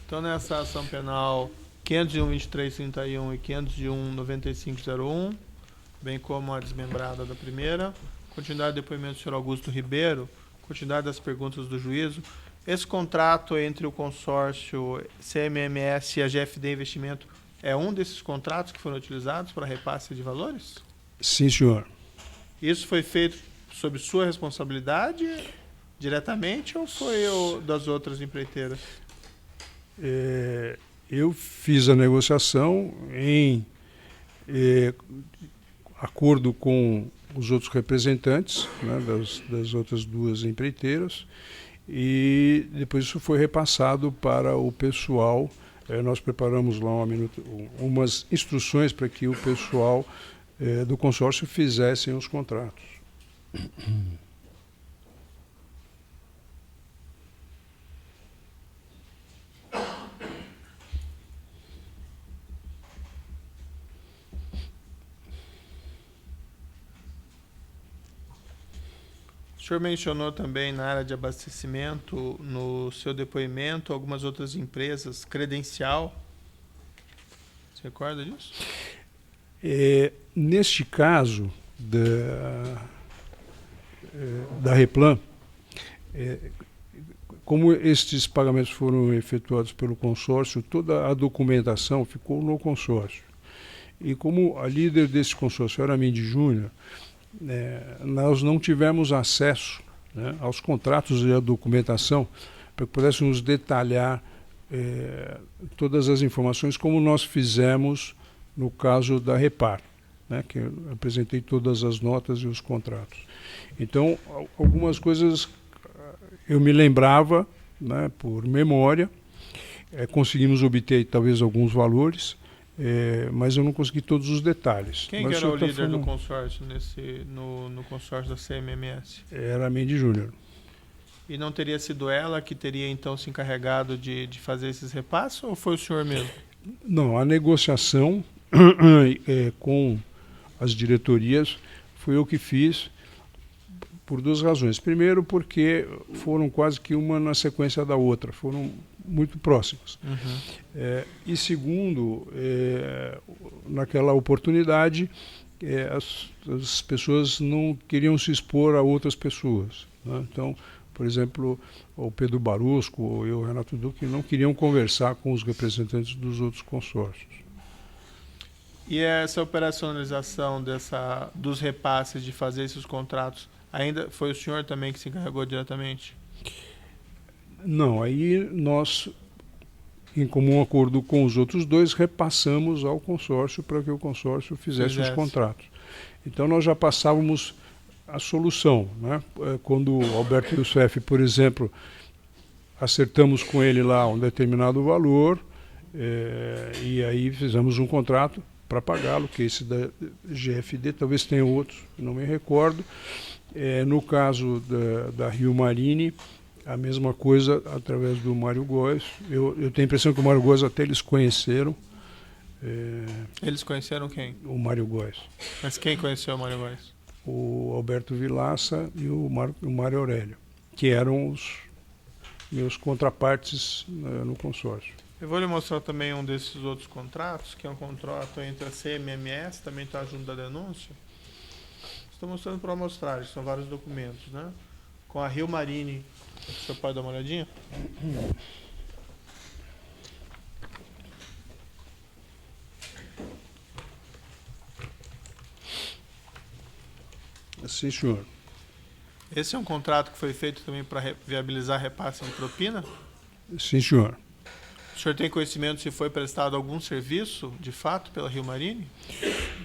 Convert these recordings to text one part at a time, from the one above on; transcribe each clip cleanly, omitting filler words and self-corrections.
Então, nessa ação penal 501.2331 e 501.9501, bem como a desmembrada da primeira, continuidade do depoimento do senhor Augusto Ribeiro, continuidade das perguntas do juízo. Esse contrato entre o consórcio CMMS e a GFD Investimento é um desses contratos que foram utilizados para repasse de valores? Sim, senhor. Isso foi feito sob sua responsabilidade diretamente ou foi o das outras empreiteiras? Eu fiz a negociação em acordo com os outros representantes, né, das outras duas empreiteiras, e depois isso foi repassado para o pessoal. Nós preparamos lá umas instruções para que o pessoal do consórcio fizessem os contratos. O senhor mencionou também na área de abastecimento, no seu depoimento, algumas outras empresas, Credencial. Você recorda disso? Neste caso da Replan, como estes pagamentos foram efetuados pelo consórcio, toda a documentação ficou no consórcio. E como a líder desse consórcio era a Mindy Júnior, nós não tivemos acesso, né, aos contratos e à documentação para que pudéssemos detalhar todas as informações, como nós fizemos no caso da Repar, né, que eu apresentei todas as notas e os contratos. Então, algumas coisas eu me lembrava, né, por memória, conseguimos obter talvez alguns valores, mas eu não consegui todos os detalhes. Quem mas era o líder do consórcio no consórcio da CMMS? Era a Mindy Júnior. E não teria sido ela que teria então se encarregado de fazer esses repasses, ou foi o senhor mesmo? Não, a negociação com as diretorias foi eu que fiz, por duas razões. Primeiro, porque foram quase que uma na sequência da outra, foram muito próximas. Uhum. E segundo, naquela oportunidade, as pessoas não queriam se expor a outras pessoas, né? Então, por exemplo, o Pedro Barusco e o Renato Duque não queriam conversar com os representantes dos outros consórcios. E essa operacionalização dos repasses, de fazer esses contratos, ainda foi o senhor também que se encarregou diretamente? Não, aí nós, em comum acordo com os outros dois, repassamos ao consórcio para que o consórcio fizesse os contratos. Então nós já passávamos a solução, né? Quando o Alberto Youssef, por exemplo, acertamos com ele lá um determinado valor, e aí fizemos um contrato para pagá-lo, que esse da GFD, talvez tenha outros, não me recordo. No caso da Rio Marine, a mesma coisa através do Mário Góes. Eu tenho a impressão que o Mário Góes até eles conheceram. Eles conheceram quem? O Mário Góes. Mas quem conheceu o Mário Góes? O Alberto Vilaça e o Mário Aurélio, que eram os meus contrapartes no consórcio. Eu vou lhe mostrar também um desses outros contratos, que é um contrato entre a CMMS, também está junto da denúncia. Estou mostrando para mostrar, são vários documentos, né? Com a Rio Marine. O senhor pode dar uma olhadinha? Sim, senhor. Esse é um contrato que foi feito também para viabilizar repasse em propina? Sim, senhor. O senhor tem conhecimento se foi prestado algum serviço, de fato, pela Rio Marine?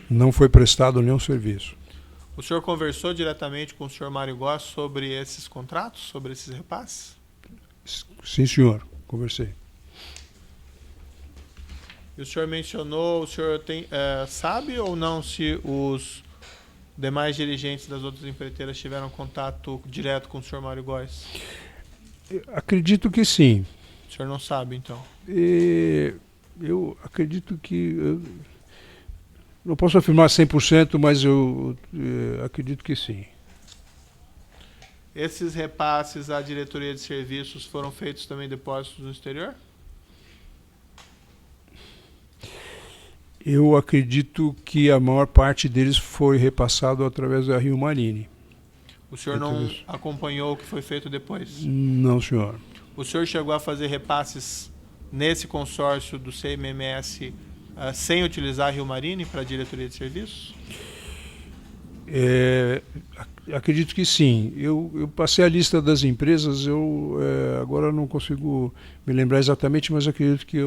Não foi prestado nenhum serviço. O senhor conversou diretamente com o senhor Mário Góes sobre esses contratos, sobre esses repasses? Sim, senhor. Conversei. E o senhor mencionou, o senhor sabe ou não se os demais dirigentes das outras empreiteiras tiveram contato direto com o senhor Mário Góes? Acredito que sim. O senhor não sabe, então? Eu acredito que... não posso afirmar 100%, mas eu acredito que sim. Esses repasses à diretoria de serviços foram feitos também depósitos no exterior? Eu acredito que a maior parte deles foi repassado através da Rio Marine. O senhor não acompanhou o que foi feito depois? Não, senhor. O senhor chegou a fazer repasses nesse consórcio do CMMS sem utilizar a Rio Marine para a diretoria de serviços? Acredito que sim. Eu passei a lista das empresas, agora não consigo me lembrar exatamente, mas acredito que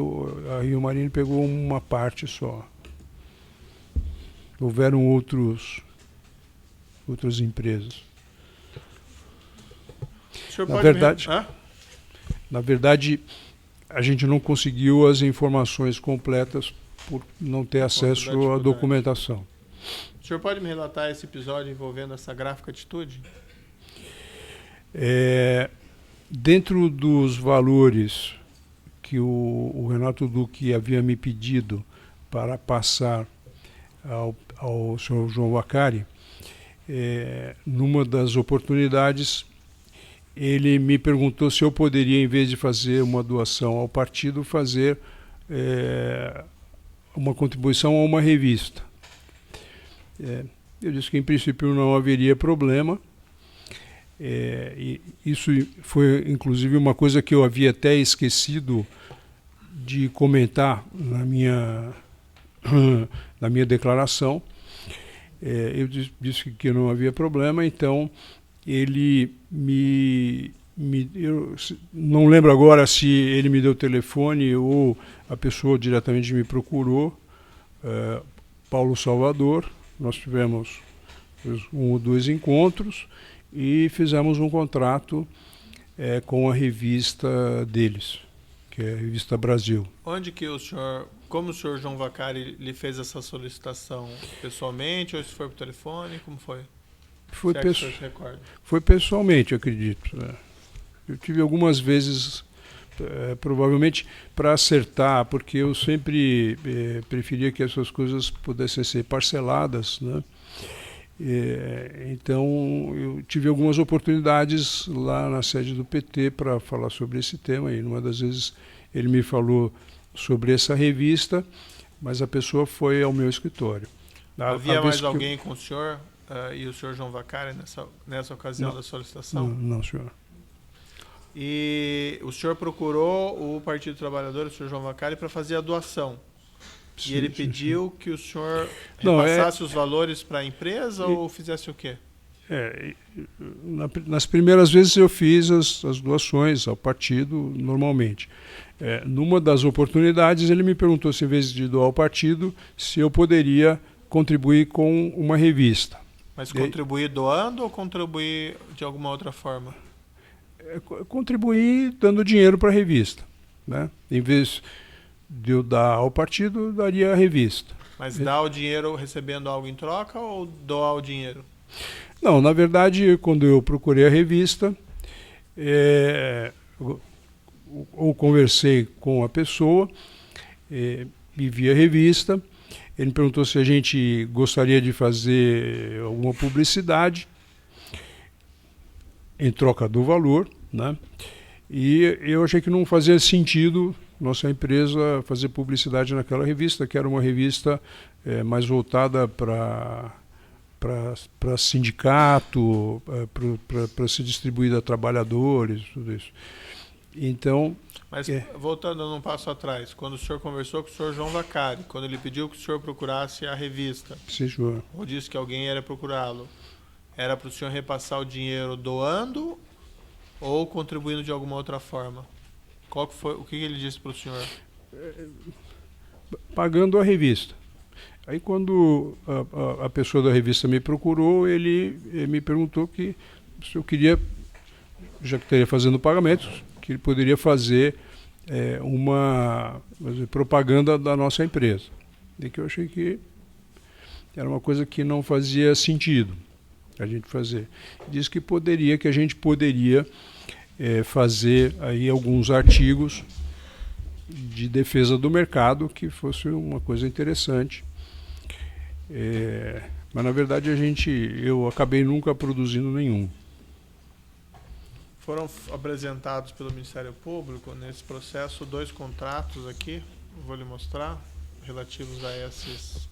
a Rio Marine pegou uma parte só. Houveram outras empresas. O senhor pode Na verdade, a gente não conseguiu as informações completas por não ter acesso à documentação. O senhor pode me relatar esse episódio envolvendo essa gráfica atitude? Dentro dos valores que o Renato Duque havia me pedido para passar ao senhor João Vaccari, numa das oportunidades, ele me perguntou se eu poderia, em vez de fazer uma doação ao partido, fazer uma contribuição a uma revista. Eu disse que, em princípio, não haveria problema. E isso foi, inclusive, uma coisa que eu havia até esquecido de comentar na minha declaração. Eu disse que não havia problema, então ele eu não lembro agora se ele me deu o telefone ou a pessoa diretamente me procurou, Paulo Salvador. Nós tivemos 1 ou 2 encontros e fizemos um contrato com a revista deles, que é a Revista Brasil. Onde que como o senhor João Vaccari lhe fez essa solicitação? Pessoalmente ou se foi por telefone? Como foi? Foi pessoalmente, acredito. Eu tive algumas vezes, provavelmente para acertar, porque eu sempre preferia que essas coisas pudessem ser parceladas, né? Então eu tive algumas oportunidades lá na sede do PT para falar sobre esse tema, e numa das vezes ele me falou sobre essa revista, mas a pessoa foi ao meu escritório. Havia mais alguém com o senhor e o senhor João Vaccari nessa ocasião da solicitação? Não, senhor. E o senhor procurou o Partido Trabalhador, o senhor João Vaccari, para fazer a doação. Sim, e ele pediu que o senhor repassasse os valores para a empresa ou fizesse o quê? Nas primeiras vezes eu fiz as doações ao partido normalmente. Numa das oportunidades ele me perguntou se, em vez de doar ao partido, se eu poderia contribuir com uma revista. Mas contribuir doando ou contribuir de alguma outra forma? Contribuir dando dinheiro para a revista, né? Em vez de eu dar ao partido, daria a revista. Mas dar o dinheiro recebendo algo em troca ou doar o dinheiro? Não, na verdade, quando eu procurei a revista, ou conversei com a pessoa, me vi a revista, ele me perguntou se a gente gostaria de fazer alguma publicidade em troca do valor, né? E eu achei que não fazia sentido nossa empresa fazer publicidade naquela revista, que era uma revista mais voltada para sindicato, para ser distribuída a trabalhadores, tudo isso. Então, mas voltando um passo atrás, quando o senhor conversou com o senhor João Vaccari, quando ele pediu que o senhor procurasse a revista, sim, senhor, ou disse que alguém era procurá-lo, era para o senhor repassar o dinheiro doando ou contribuindo de alguma outra forma? O que ele disse para o senhor? Pagando a revista. Aí quando a pessoa da revista me procurou, ele me perguntou que se eu queria, já que estaria fazendo pagamentos, que ele poderia fazer uma propaganda da nossa empresa. E que eu achei que era uma coisa que não fazia sentido a gente fazer. Disse que a gente poderia fazer aí alguns artigos de defesa do mercado, que fosse uma coisa interessante. Mas na verdade eu acabei nunca produzindo nenhum. Foram apresentados pelo Ministério Público nesse processo 2 contratos aqui, vou lhe mostrar. relativos a esses.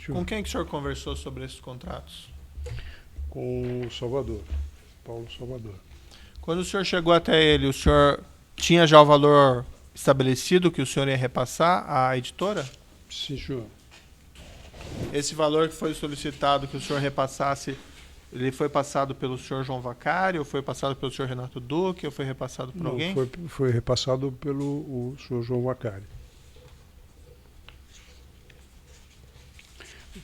Com quem que o senhor conversou sobre esses contratos? Com o Salvador, Paulo Salvador. Quando o senhor chegou até ele, o senhor tinha já o valor estabelecido que o senhor ia repassar à editora? Sim, senhor. Esse valor que foi solicitado que o senhor repassasse, ele foi passado pelo senhor João Vacari, ou foi passado pelo senhor Renato Duque, ou foi repassado por alguém? Foi repassado pelo o senhor João Vacari.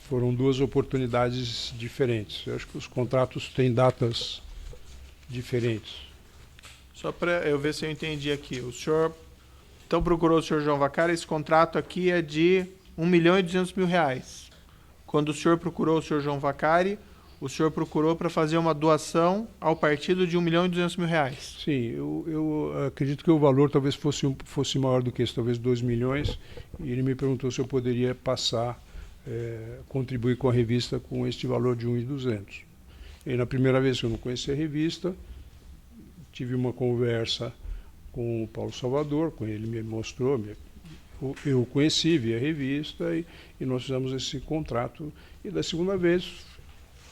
Foram duas oportunidades diferentes. Eu acho que os contratos têm datas diferentes. Só para eu ver se eu entendi aqui. O senhor então procurou o senhor João Vacari, esse contrato aqui é de R$1.200.000. Quando o senhor procurou o senhor João Vacari, o senhor procurou para fazer uma doação ao partido de R$1.200.000. Sim, eu acredito que o valor talvez fosse maior do que isso, talvez 2 milhões, e ele me perguntou se eu poderia passar, contribuir com a revista com este valor de 1.200. E na primeira vez que eu não conhecia a revista, tive uma conversa com o Paulo Salvador, com ele me mostrou, eu conheci, vi a revista e nós fizemos esse contrato. E da segunda vez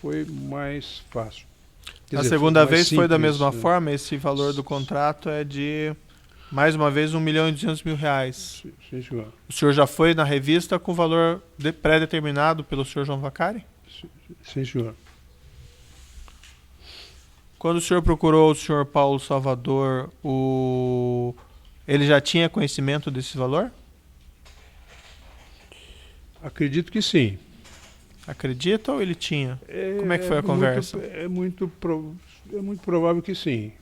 foi mais fácil. A segunda vez foi da mesma forma? Esse valor do contrato é de, mais uma vez, R$1.200.000. Sim, senhor. O senhor já foi na revista com o valor pré-determinado pelo senhor João Vacari? Sim, senhor. Quando o senhor procurou o senhor Paulo Salvador, ele já tinha conhecimento desse valor? Acredito que sim. Acredita ou ele tinha? Como é que foi a conversa? É muito provável que sim.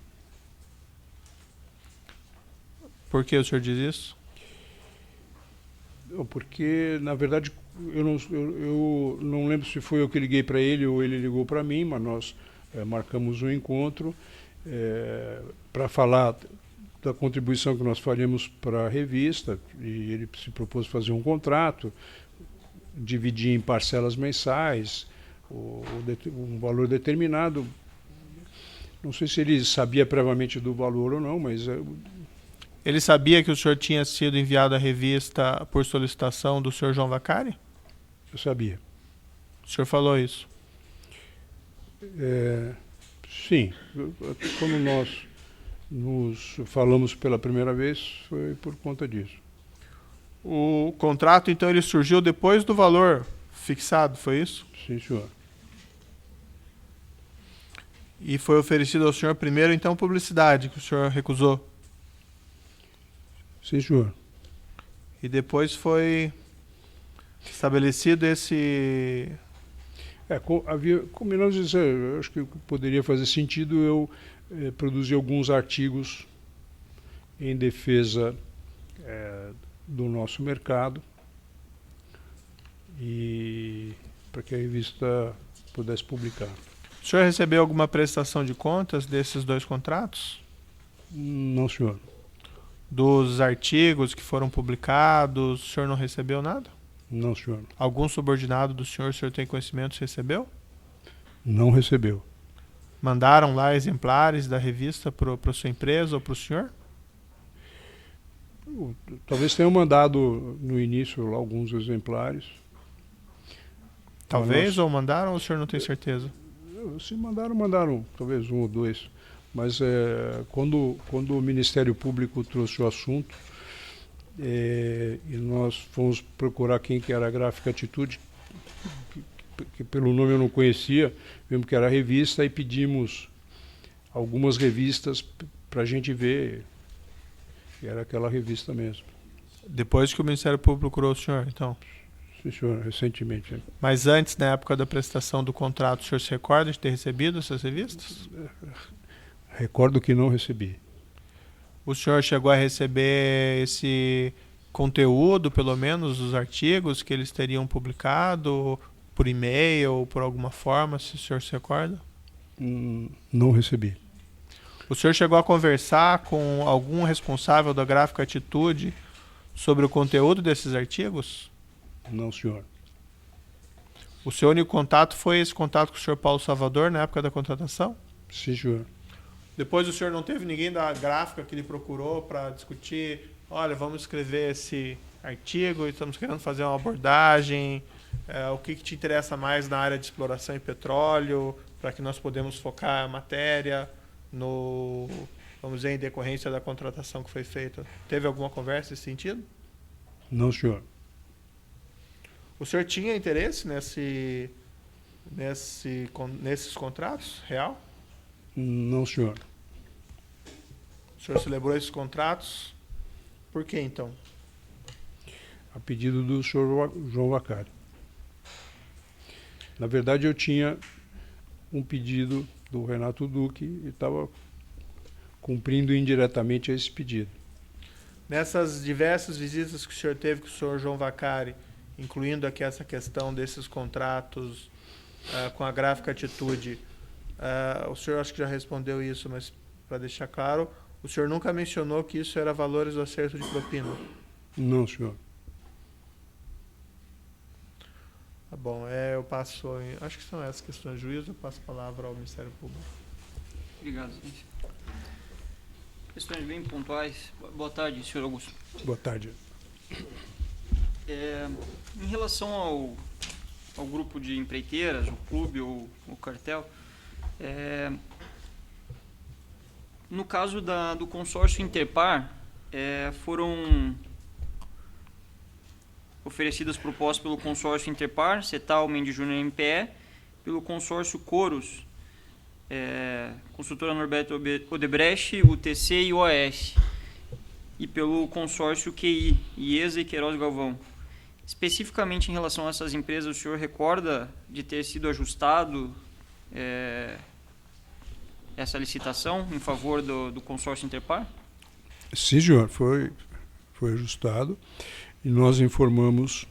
Por que o senhor diz isso? Porque, na verdade, eu não lembro se foi eu que liguei para ele ou ele ligou para mim, mas nós marcamos um encontro para falar da contribuição que nós faríamos para a revista, e ele se propôs fazer um contrato, dividir em parcelas mensais, um valor determinado. Não sei se ele sabia previamente do valor ou não, mas... Ele sabia que o senhor tinha sido enviado à revista por solicitação do senhor João Vacari? Eu sabia. O senhor falou isso? Sim. Quando nós nos falamos pela primeira vez, foi por conta disso. O contrato, então, ele surgiu depois do valor fixado, foi isso? Sim, senhor. E foi oferecido ao senhor primeiro, então, publicidade, que o senhor recusou? Sim, senhor. E depois foi estabelecido esse... Combinamos isso, eu acho que poderia fazer sentido eu produzir alguns artigos em defesa do nosso mercado e para que a revista pudesse publicar. O senhor recebeu alguma prestação de contas desses dois contratos? Não, senhor. Dos artigos que foram publicados, o senhor não recebeu nada? Não, senhor. Algum subordinado do senhor, o senhor tem conhecimento, recebeu? Não recebeu. Mandaram lá exemplares da revista para a sua empresa ou para o senhor? Talvez tenham mandado no início lá alguns exemplares. Talvez, ou mandaram, ou o senhor não tem certeza? Se mandaram talvez um ou dois. Mas quando o Ministério Público trouxe o assunto, e nós fomos procurar quem que era a Gráfica Atitude, que pelo nome eu não conhecia, vimos que era a revista, e pedimos algumas revistas para a gente ver, e era aquela revista mesmo. Depois que o Ministério Público procurou o senhor, então? Sim, senhor, recentemente. Mas antes, na época da prestação do contrato, o senhor se recorda de ter recebido essas revistas? Recordo que não recebi. O senhor chegou a receber esse conteúdo, pelo menos, dos artigos que eles teriam publicado por e-mail ou por alguma forma, se o senhor se recorda? Não recebi. O senhor chegou a conversar com algum responsável da Gráfica Atitude sobre o conteúdo desses artigos? Não, senhor. O seu único contato foi esse contato com o senhor Paulo Salvador na época da contratação? Sim, senhor. Depois o senhor não teve ninguém da Gráfica que lhe procurou para discutir, olha, vamos escrever esse artigo e estamos querendo fazer uma abordagem, o que te interessa mais na área de exploração e petróleo, para que nós podemos focar a matéria no, vamos dizer, em decorrência da contratação que foi feita. Teve alguma conversa nesse sentido? Não, senhor. O senhor tinha interesse nesses contratos, real? Não, senhor. O senhor celebrou esses contratos? Por que, então? A pedido do senhor João Vacari. Na verdade, eu tinha um pedido do Renato Duque e estava cumprindo indiretamente esse pedido. Nessas diversas visitas que o senhor teve com o senhor João Vacari, incluindo aqui essa questão desses contratos com a Gráfica Atitude, o senhor acho que já respondeu isso, mas para deixar claro, o senhor nunca mencionou que isso era valores do acerto de propina? Não, senhor. Tá bom, eu passo, acho que são essas questões de juízo, eu passo a palavra ao Ministério Público. Obrigado, gente. Questões bem pontuais. Boa tarde, senhor Augusto. Boa tarde. Em relação ao grupo de empreiteiras, o clube ou o cartel, no caso do consórcio Interpar, foram oferecidas propostas pelo consórcio Interpar, Cetal, Mendes Júnior MPE, pelo consórcio Coros, construtora Norberto Odebrecht, UTC e OAS, e pelo consórcio QI, IESA e Queiroz Galvão. Especificamente em relação a essas empresas, o senhor recorda de ter sido ajustado essa licitação em favor do consórcio Interpar? Sim, senhor. Foi ajustado e nós informamos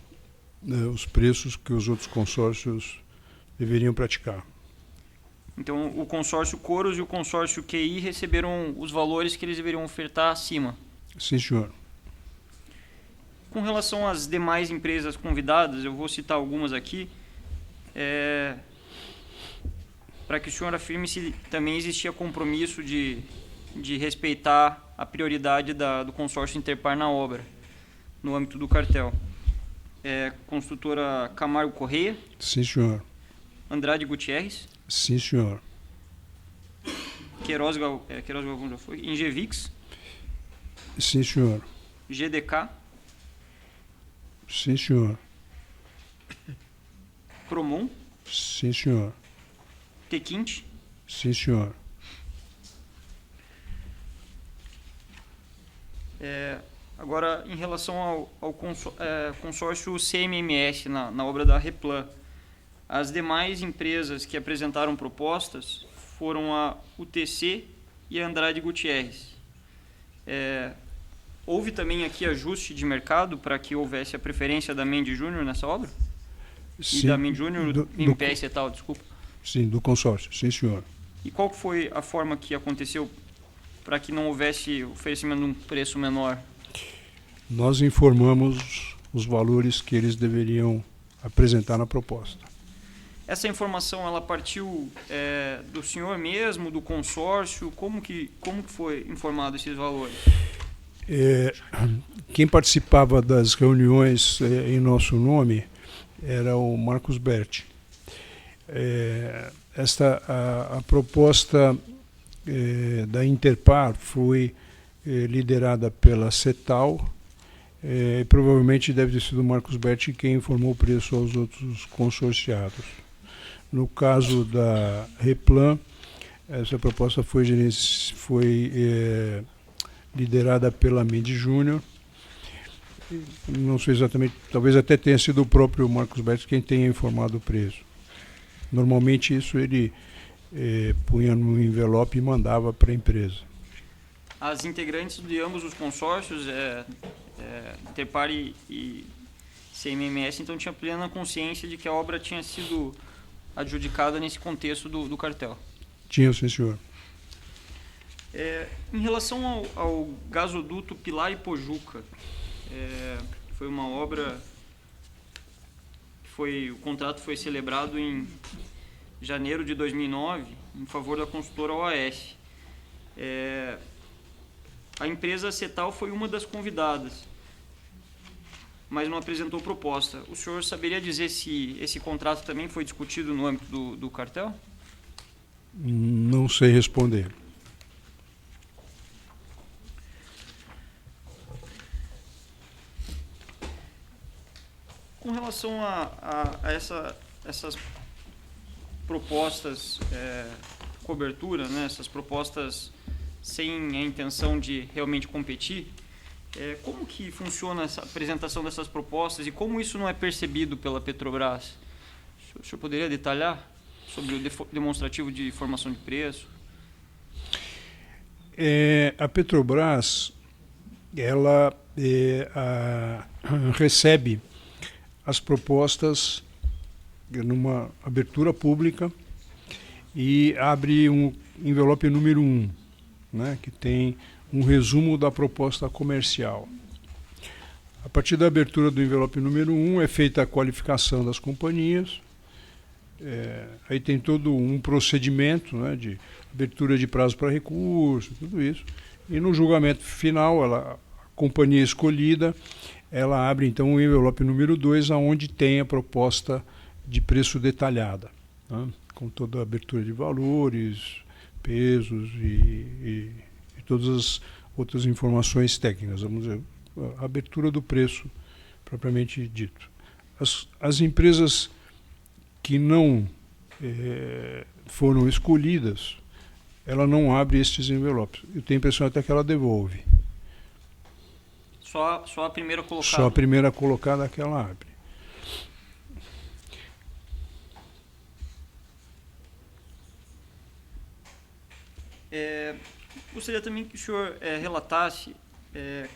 os preços que os outros consórcios deveriam praticar. Então, o consórcio Coros e o consórcio QI receberam os valores que eles deveriam ofertar acima. Sim, senhor. Com relação às demais empresas convidadas, eu vou citar algumas aqui, para que o senhor afirme se também existia compromisso de respeitar a prioridade do consórcio Interpar na obra, no âmbito do cartel. Construtora Camargo Correia. Sim, senhor. Andrade Gutierrez. Sim, senhor. Queiroz Galvão já foi. Ingevix. Sim, senhor. GDK. Sim, senhor. Promon. Sim, senhor. Tequinte. Sim, senhor. Agora, em relação ao consórcio CMMS na obra da Replan, as demais empresas que apresentaram propostas foram a UTC e a Andrade Gutierrez. Houve também aqui ajuste de mercado para que houvesse a preferência da Mendes Júnior nessa obra? Sim, E da Mendes Júnior, MPS e tal, desculpa. Sim, do consórcio. Sim, senhor. E qual foi a forma que aconteceu para que não houvesse oferecimento de um preço menor? Nós informamos os valores que eles deveriam apresentar na proposta. Essa informação ela partiu do senhor mesmo, do consórcio? Como que foi informado esses valores? Quem participava das reuniões em nosso nome era o Marcos Berti. A proposta da Interpar foi liderada pela Cetal. Provavelmente deve ter sido o Marcos Berti quem informou o preço aos outros consorciados. No caso da Replan, essa proposta foi liderada pela Mendes Júnior. Não sei exatamente, talvez até tenha sido o próprio Marcos Berti quem tenha informado o preço. Normalmente isso ele punha no envelope e mandava para a empresa. As integrantes de ambos os consórcios, Interpar e CMMS, então tinha plena consciência de que a obra tinha sido adjudicada nesse contexto do cartel. Tinha, sim, senhor. Em relação ao gasoduto Pilar e Pojuca, foi uma obra que o contrato foi celebrado em janeiro de 2009 em favor da consultora OAS. A empresa Cetal foi uma das convidadas, mas não apresentou proposta. O senhor saberia dizer se esse contrato também foi discutido no âmbito do cartel? Não sei responder. Com relação a essas propostas, cobertura, né, essas propostas sem a intenção de realmente competir, como que funciona essa apresentação dessas propostas e como isso não é percebido pela Petrobras? O senhor poderia detalhar sobre o demonstrativo de formação de preço? A Petrobras, ela recebe as propostas numa abertura pública e abre um envelope número 1, né, que tem um resumo da proposta comercial. A partir da abertura do envelope número 1 é feita a qualificação das companhias, aí tem todo um procedimento, né, de abertura de prazo para recurso, tudo isso, e no julgamento final, a companhia escolhida, ela abre então o envelope número 2, onde tem a proposta de preço detalhada, né, com toda a abertura de valores, pesos e todas as outras informações técnicas, vamos dizer, a abertura do preço propriamente dito. As empresas que não foram escolhidas, ela não abre estes envelopes. Eu tenho a impressão até que ela devolve. Só a primeira colocada? Só a primeira colocada que ela abre. Gostaria também que o senhor relatasse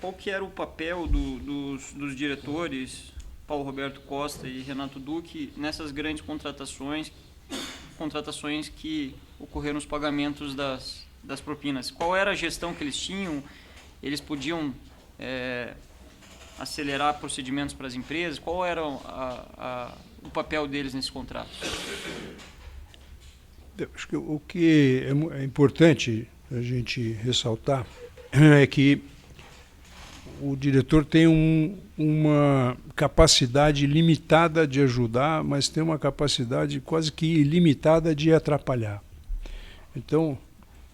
qual que era o papel dos diretores Paulo Roberto Costa e Renato Duque nessas grandes contratações que ocorreram os pagamentos das propinas. Qual era a gestão que eles tinham? Eles podiam acelerar procedimentos para as empresas? Qual era o papel deles nesse contrato? Acho que o que é importante a gente ressaltar é que o diretor tem uma capacidade limitada de ajudar, mas tem uma capacidade quase que ilimitada de atrapalhar. Então,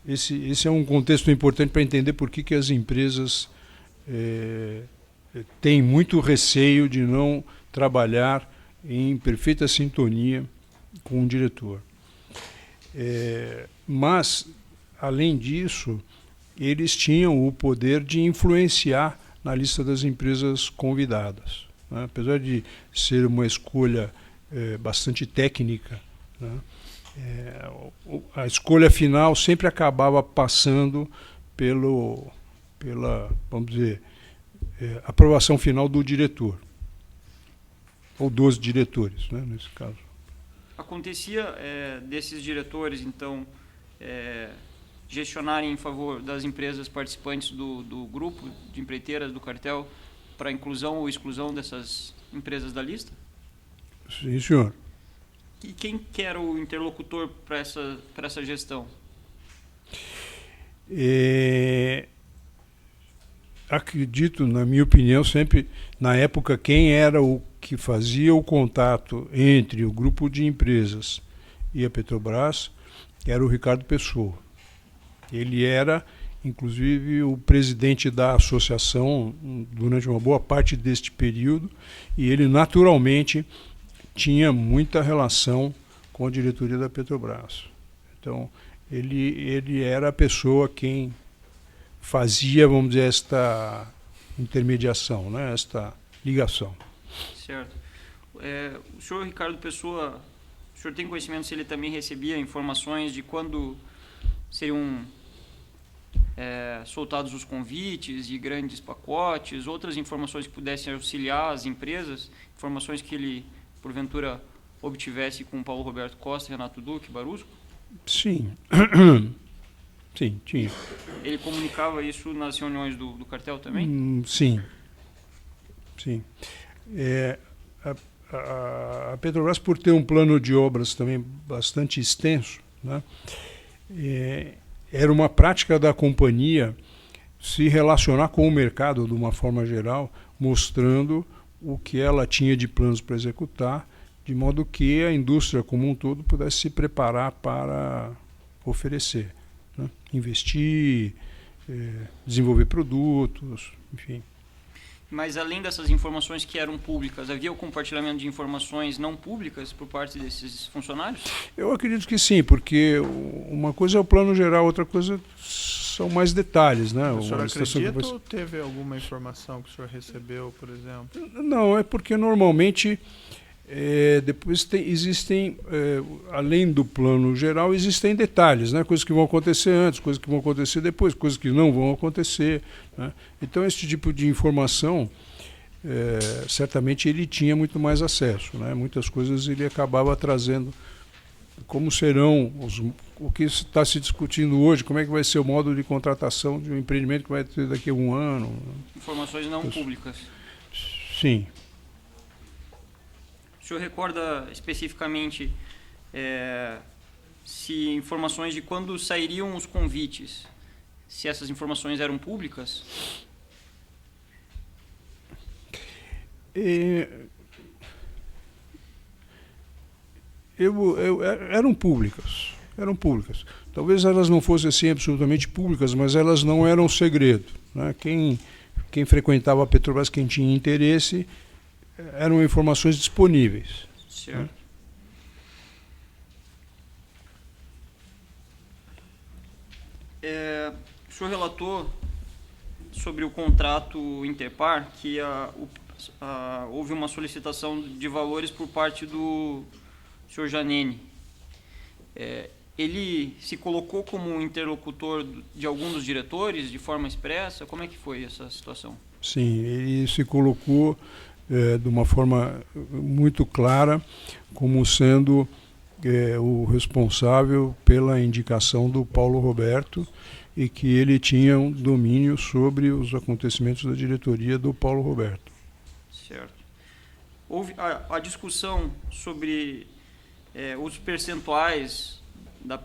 esse é um contexto importante para entender por que as empresas têm muito receio de não trabalhar em perfeita sintonia com o diretor. Mas, além disso, eles tinham o poder de influenciar na lista das empresas convidadas, né? Apesar de ser uma escolha bastante técnica, né? A escolha final sempre acabava passando pela, vamos dizer, aprovação final do diretor, ou dos diretores, né, nesse caso. Acontecia desses diretores, então, gestionarem em favor das empresas participantes do grupo de empreiteiras do cartel para inclusão ou exclusão dessas empresas da lista? Sim, senhor. E quem que era o interlocutor para essa gestão? Acredito, na minha opinião, sempre, na época, quem era o que fazia o contato entre o grupo de empresas e a Petrobras era o Ricardo Pessoa. Ele era, inclusive, o presidente da associação durante uma boa parte deste período e ele, naturalmente, tinha muita relação com a diretoria da Petrobras. Então, ele era a pessoa quem fazia, vamos dizer, esta intermediação, né, esta ligação. Certo. O senhor Ricardo Pessoa, o senhor tem conhecimento se ele também recebia informações de quando seriam soltados os convites de grandes pacotes, outras informações que pudessem auxiliar as empresas, informações que ele, porventura, obtivesse com Paulo Roberto Costa, Renato Duque, Barusco? Sim. Sim, tinha. Ele comunicava isso nas reuniões do cartel também? Sim. Sim. A Petrobras, por ter um plano de obras também bastante extenso, né, era uma prática da companhia se relacionar com o mercado de uma forma geral, mostrando o que ela tinha de planos para executar, de modo que a indústria como um todo pudesse se preparar para oferecer, né, investir, desenvolver produtos, enfim. Mas além dessas informações que eram públicas, havia o compartilhamento de informações não públicas por parte desses funcionários? Eu acredito que sim, porque uma coisa é o plano geral, outra coisa são mais detalhes, né? O senhor Uma licitação que acredita ou teve alguma informação que o senhor recebeu, por exemplo? Não, é porque normalmente depois existem, além do plano geral, existem detalhes, né? Coisas que vão acontecer antes, coisas que vão acontecer depois, coisas que não vão acontecer, né? Então, esse tipo de informação, certamente ele tinha muito mais acesso, né? Muitas coisas ele acabava trazendo, como serão, o que está se discutindo hoje, como é que vai ser o modo de contratação de um empreendimento que vai ter daqui a um ano. Informações não públicas. Sim. O senhor recorda especificamente se informações de quando sairiam os convites, se essas informações eram públicas? Eram públicas. Eram públicas. Talvez elas não fossem assim absolutamente públicas, mas elas não eram segredo, né? Quem frequentava a Petrobras, quem tinha interesse, eram informações disponíveis. Certo. Né? O senhor relatou sobre o contrato Interpar que houve uma solicitação de valores por parte do senhor Janene. Ele se colocou como interlocutor de algum dos diretores de forma expressa? Como é que foi essa situação? Sim, ele se colocou de uma forma muito clara como sendo o responsável pela indicação do Paulo Roberto e que ele tinha um domínio sobre os acontecimentos da diretoria do Paulo Roberto. Certo. Houve a discussão sobre os percentuais da